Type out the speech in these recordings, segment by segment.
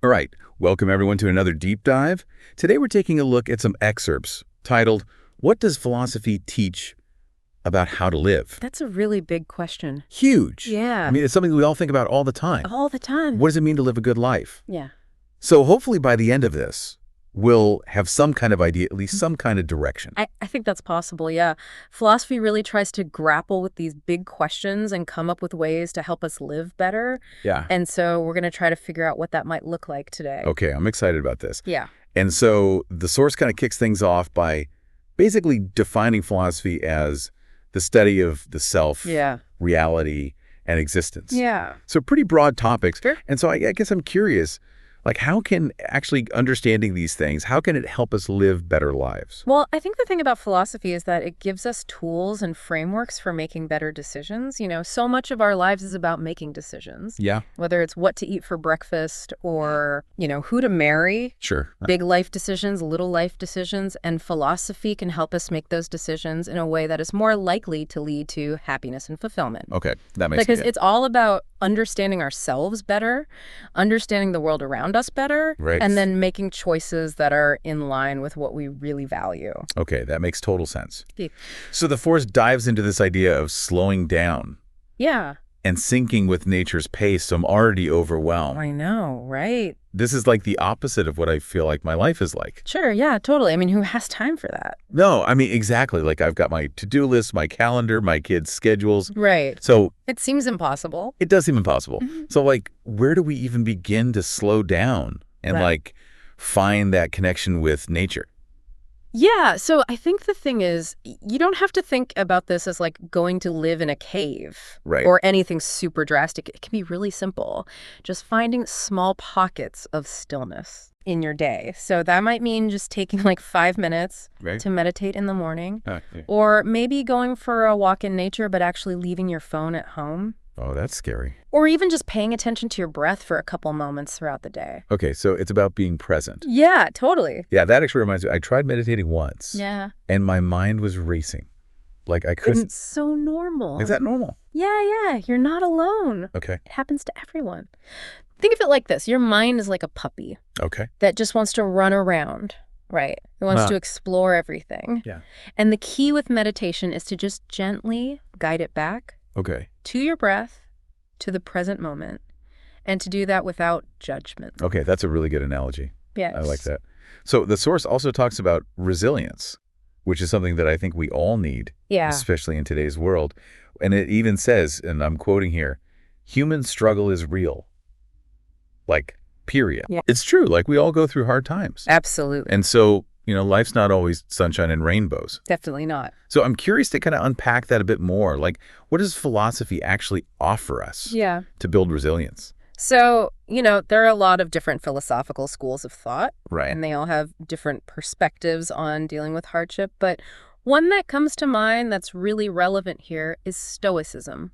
All right, welcome everyone to another deep dive. Today we're taking a look at some excerpts titled, "What Does Philosophy Teach About How to Live?" That's a really big question. Huge. Yeah. I mean, it's something we all think about all the time. All the time. What does it mean to live a good life? Yeah. So hopefully by the end of this, we'll have some kind of idea, at least some kind of direction. I think that's possible, yeah. Philosophy really tries to grapple with these big questions and come up with ways to help us live better. Yeah. And so we're going to try to figure out what that might look like today. Okay, I'm excited about this. Yeah. And so the source kind of kicks things off by basically defining philosophy as the study of the self, Yeah. reality, and existence. Yeah. So pretty broad topics. Sure. And so I guess I'm curious, like how can actually understanding these things, how can it help us live better lives? Well, I think the thing about philosophy is that it gives us tools and frameworks for making better decisions. So much of our lives is about making decisions. Yeah. Whether it's what to eat for breakfast or, who to marry. Sure. Big life decisions, little life decisions, and philosophy can help us make those decisions in a way that is more likely to lead to happiness and fulfillment. Okay, that makes sense. Because it's all about understanding ourselves better, understanding the world around us better, Right. and then making choices that are in line with what we really value. Okay, that makes total sense. Yeah. So the force dives into this idea of slowing down Yeah, and syncing with nature's pace, so I'm already overwhelmed. I know, right? This is like the opposite of what I feel like my life is like. Sure, yeah, totally. I mean, who has time for that? No, I mean, exactly. Like I've got my to-do list, my calendar, my kids' schedules. Right. So It seems impossible. it does seem impossible. Mm-hmm. So like, where do we even begin to slow down and Right. like find that connection with nature? Yeah, so I think the thing is, you don't have to think about this as like going to live in a cave Right. or anything super drastic. It can be really simple. Just finding small pockets of stillness in your day. So that might mean just taking like 5 minutes Right. to meditate in the morning, Yeah. or maybe going for a walk in nature, but actually leaving your phone at home, Oh, that's scary. or even just paying attention to your breath for a couple moments throughout the day. Okay, so it's about being present. Yeah, totally. Yeah, that actually reminds me. I tried meditating once. Yeah. And my mind was racing. Like I couldn't. It's so normal. Is that normal? Yeah, you're not alone. Okay. It happens to everyone. Think of it like this. Your mind is like a puppy Okay. that just wants to run around, right? It wants Huh. to explore everything. Yeah. And the key with meditation is to just gently guide it back Okay. to your breath, to the present moment, and to do that without judgment. Okay, that's a really good analogy. Yeah. I like that. So the source also talks about resilience, which is something that I think we all need, Yeah. especially in today's world. And it even says, and I'm quoting here, human struggle is real. Like, period. Yeah. It's true. Like, we all go through hard times. Absolutely. And so, life's not always sunshine and rainbows. Definitely not. So I'm curious to kind of unpack that a bit more. Like, what does philosophy actually offer us Yeah. to build resilience? So, there are a lot of different philosophical schools of thought. Right. And they all have different perspectives on dealing with hardship. But one that comes to mind that's really relevant here is Stoicism.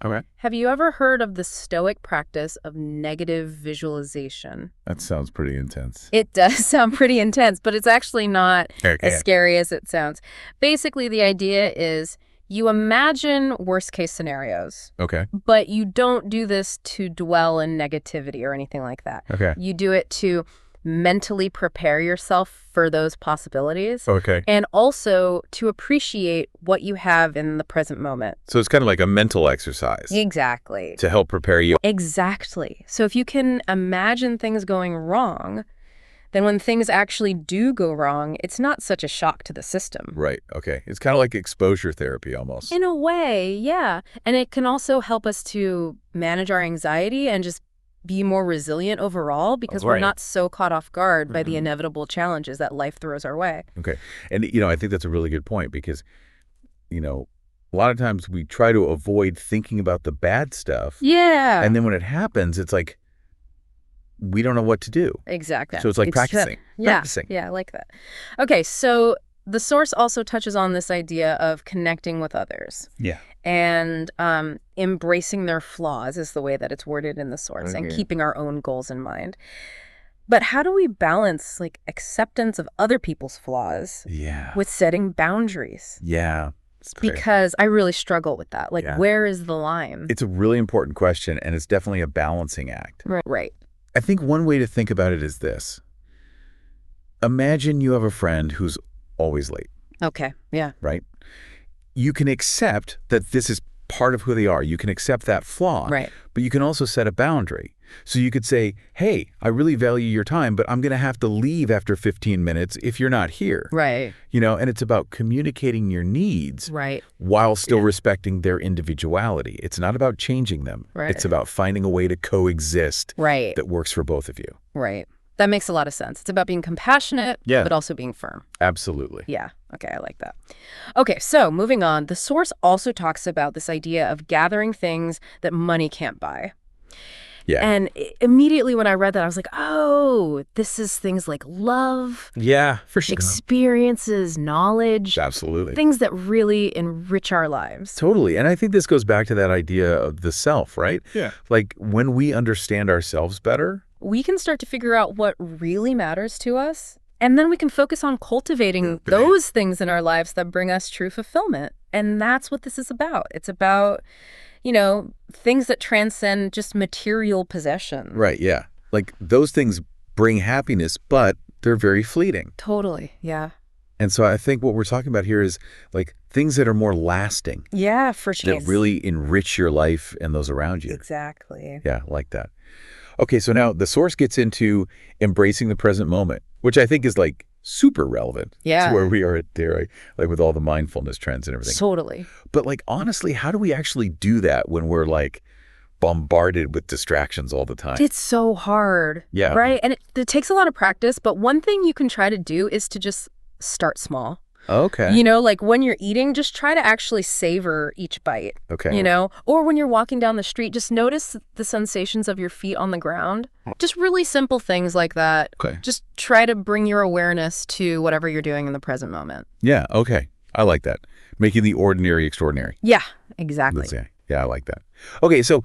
Okay. Have you ever heard of the Stoic practice of negative visualization? That sounds pretty intense. It does sound pretty intense, but it's actually not Okay. as scary as it sounds. Basically, the idea is you imagine worst case scenarios, Okay. but you don't do this to dwell in negativity or anything like that. Okay. You do it to mentally prepare yourself for those possibilities. Okay. And also to appreciate what you have in the present moment. So it's kind of like a mental exercise Exactly. to help prepare you. Exactly. So if you can imagine things going wrong, then when things actually do go wrong, it's not such a shock to the system. Right. Okay. It's kind of like exposure therapy almost. In a way, yeah. And it can also help us to manage our anxiety and just be more resilient overall because we're Right. not so caught off guard by the inevitable challenges that life throws our way. Okay. And, I think that's a really good point because, a lot of times we try to avoid thinking about the bad stuff. Yeah. And then when it happens, it's like, we don't know what to do. Exactly. So it's like practicing. Yeah. Practicing. Yeah, I like that. Okay, so the source also touches on this idea of connecting with others. Yeah. And embracing their flaws is the way that it's worded in the source, and Okay. keeping our own goals in mind. But how do we balance like acceptance of other people's flaws Yeah. with setting boundaries? Yeah. Okay. Because I really struggle with that. Like, Yeah. where is the line? It's a really important question, and it's definitely a balancing act. Right. I think one way to think about it is this. Imagine you have a friend who's always late, Okay. Yeah. right? You can accept that this is part of who they are. You can accept that flaw. Right. But you can also set a boundary. So you could say, hey, I really value your time, but I'm going to have to leave after 15 minutes if you're not here. Right. And it's about communicating your needs Right. while still respecting their individuality. It's not about changing them. Right. It's about finding a way to coexist Right. that works for both of you. Right. That makes a lot of sense. It's about being compassionate, Yeah. but also being firm. Absolutely. Yeah. Okay, I like that. Okay, so moving on, the source also talks about this idea of gathering things that money can't buy. Yeah. And immediately when I read that, I was like, oh, this is things like love, Yeah, for sure. experiences, knowledge, Absolutely. things that really enrich our lives. Totally. And I think this goes back to that idea of the self, right? Yeah. Like when we understand ourselves better. We can start to figure out what really matters to us, and then we can focus on cultivating those things in our lives that bring us true fulfillment. And that's what this is about. It's about, things that transcend just material possession. Right, yeah. Like those things bring happiness, but they're very fleeting. Totally, yeah. And so I think what we're talking about here is like things that are more lasting, Yeah, for sure. that really enrich your life and those around you. Exactly. Yeah, like that. Okay, so now the source gets into embracing the present moment, which I think is like super relevant Yeah. to where we are there, right? Like with all the mindfulness trends and everything. Totally. But like, honestly, how do we actually do that when we're like bombarded with distractions all the time? It's so hard. Yeah. Right? And it takes a lot of practice, but one thing you can try to do is to just start small. Okay. Like when you're eating, just try to actually savor each bite. Okay. Or when you're walking down the street, just notice the sensations of your feet on the ground. Just really simple things like that. Okay. Just try to bring your awareness to whatever you're doing in the present moment. Yeah, okay. I like that. Making the ordinary extraordinary. Yeah, exactly. Let's say. Yeah, I like that. Okay, so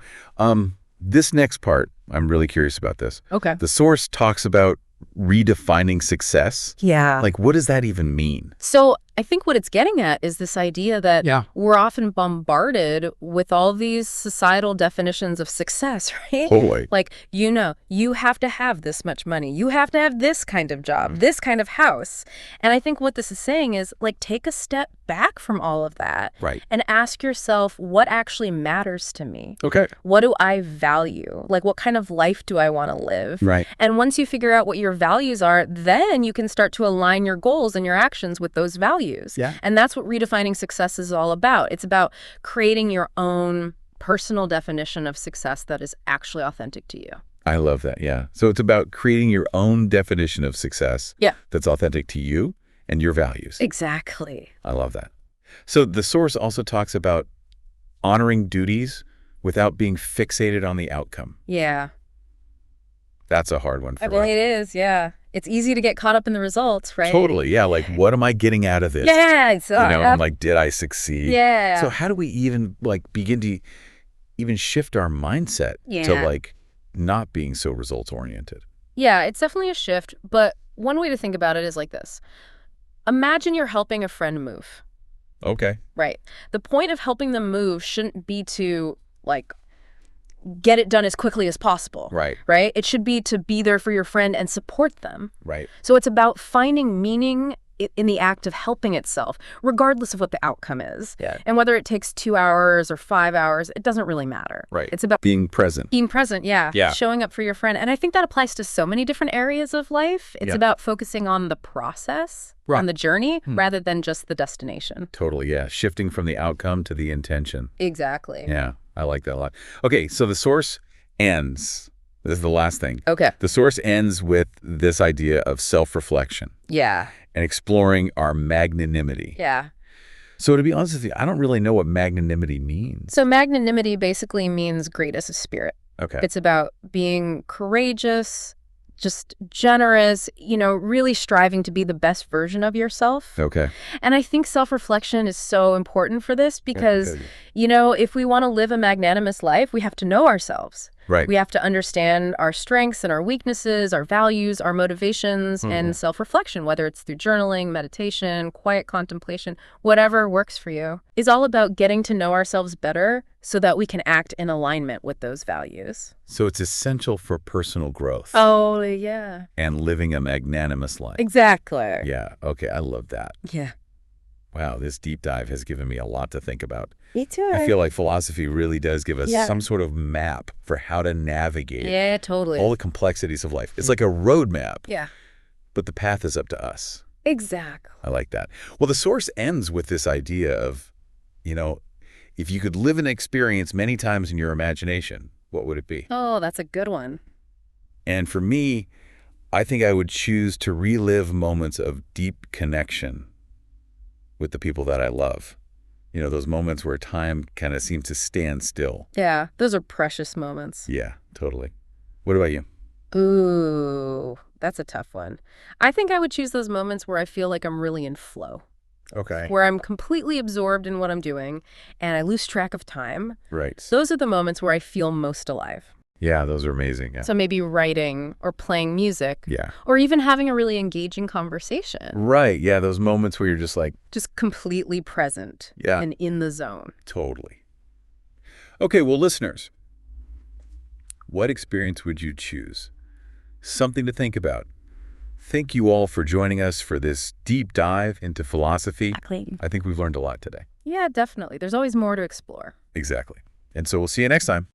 this next part, I'm really curious about this. Okay. The source talks about redefining success. Yeah. Like, what does that even mean? So I think what it's getting at is this idea that Yeah. we're often bombarded with all these societal definitions of success, right? Totally. Like, you have to have this much money. You have to have this kind of job, this kind of house. And I think what this is saying is, like, take a step back from all of that. Right. And ask yourself, what actually matters to me? Okay. What do I value? Like, what kind of life do I want to live? Right. And once you figure out what your values are, then you can start to align your goals and your actions with those values. Yeah. And that's what redefining success is all about. It's about creating your own personal definition of success that is actually authentic to you. I love that, yeah. So it's about creating your own definition of success. Yeah. That's authentic to you and your values. Exactly. I love that. So the source also talks about honoring duties without being fixated on the outcome. Yeah. That's a hard one for Well, us. it is, yeah. It's easy to get caught up in the results, right? Totally, yeah. Like, what am I getting out of this? Yeah. It's, And like, did I succeed? yeah. So how do we even like begin to even shift our mindset to Yeah. like not being so results oriented? Yeah, it's definitely a shift, but one way to think about it is like this. Imagine you're helping a friend move, Okay. right? The point of helping them move shouldn't be to, like, get it done as quickly as possible. Right. Right? It should be to be there for your friend and support them. Right. So it's about finding meaning in the act of helping itself, regardless of what the outcome is. Yeah. And whether it takes 2 hours or 5 hours, it doesn't really matter. Right. It's about Being present. being present, yeah. Yeah. Showing up for your friend. And I think that applies to so many different areas of life. It's Yeah. about focusing on the process, Right. on the journey, rather than just the destination. Totally, yeah. Shifting from the outcome to the intention. Exactly. Yeah, I like that a lot. Okay, so the source ends. This is the last thing. Okay. The source ends with this idea of self-reflection Yeah. and exploring our magnanimity. Yeah. So to be honest with you, I don't really know what magnanimity means. So magnanimity basically means greatness of spirit. Okay. It's about being courageous, just generous, really striving to be the best version of yourself. Okay. And I think self-reflection is so important for this because, if we want to live a magnanimous life, we have to know ourselves. Right. We have to understand our strengths and our weaknesses, our values, our motivations, and self-reflection, whether it's through journaling, meditation, quiet contemplation, whatever works for you, is all about getting to know ourselves better so that we can act in alignment with those values. So it's essential for personal growth. Oh, yeah. And living a magnanimous life. Exactly. Yeah. Okay. I love that. Yeah. Wow. This deep dive has given me a lot to think about. Me too. I feel like philosophy really does give us some sort of map for how to navigate totally. all the complexities of life. It's like a roadmap. Yeah. But the path is up to us. Exactly. I like that. Well, the source ends with this idea of, if you could live an experience many times in your imagination, what would it be? Oh, that's a good one. And for me, I think I would choose to relive moments of deep connection with the people that I love. Those moments where time kind of seems to stand still. Yeah, those are precious moments. Yeah, totally. What about you? Ooh, that's a tough one. I think I would choose those moments where I feel like I'm really in flow. Okay. Where I'm completely absorbed in what I'm doing and I lose track of time. Right. Those are the moments where I feel most alive. Yeah, those are amazing. Yeah. So maybe writing or playing music. Yeah. Or even having a really engaging conversation. Right. Yeah, those moments where you're just like... Just completely present and in the zone. Totally. Okay, well, listeners, what experience would you choose? Something to think about. Thank you all for joining us for this deep dive into philosophy. Exactly. I think we've learned a lot today. Yeah, definitely. There's always more to explore. Exactly. And so we'll see you next time.